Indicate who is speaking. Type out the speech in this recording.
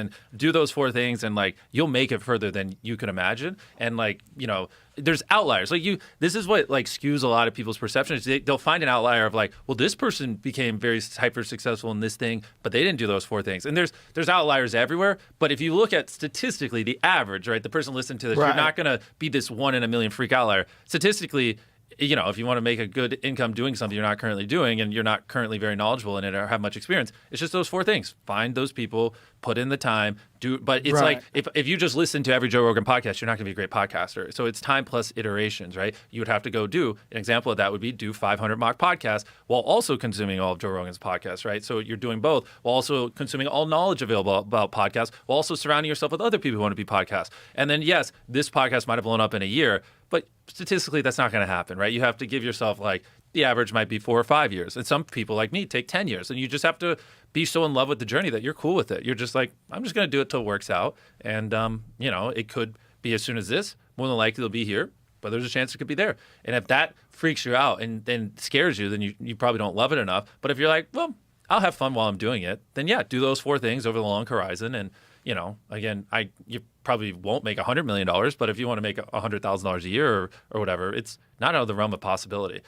Speaker 1: and do those 4 things, and like you'll make it further than you can imagine. And like, there's outliers. Like this is what like skews a lot of people's perceptions. They'll find an outlier of like, well, this person became very hyper successful in this thing, but they didn't do those 4 things. And there's outliers everywhere. But if you look at statistically the average, right, the person listening to this, you're not going to be this 1 in a million freak outlier. Statistically, if you want to make a good income doing something you're not currently doing and you're not currently very knowledgeable in it or have much experience, it's just those 4 things. Find those people, put in the time, but it's like if you just listen to every Joe Rogan podcast, you're not going to be a great podcaster. So it's time plus iterations, right? You would have to go do, an example of that would be do 500 mock podcasts while also consuming all of Joe Rogan's podcasts, right? So you're doing both while also consuming all knowledge available about podcasts while also surrounding yourself with other people who want to be podcasts. And then yes, this podcast might have blown up in a year, but statistically, that's not going to happen, right? You have to give yourself like the average might be 4 or 5 years. And some people like me take 10 years. And you just have to be so in love with the journey that you're cool with it. You're just like, I'm just going to do it till it works out. And, it could be as soon as this. More than likely it'll be here, but there's a chance it could be there. And if that freaks you out and then scares you, then you probably don't love it enough. But if you're like, well, I'll have fun while I'm doing it, then yeah, do those 4 things over the long horizon. And, again, you probably won't make $100 million, but if you want to make $100,000 a year or whatever, it's not out of the realm of possibility.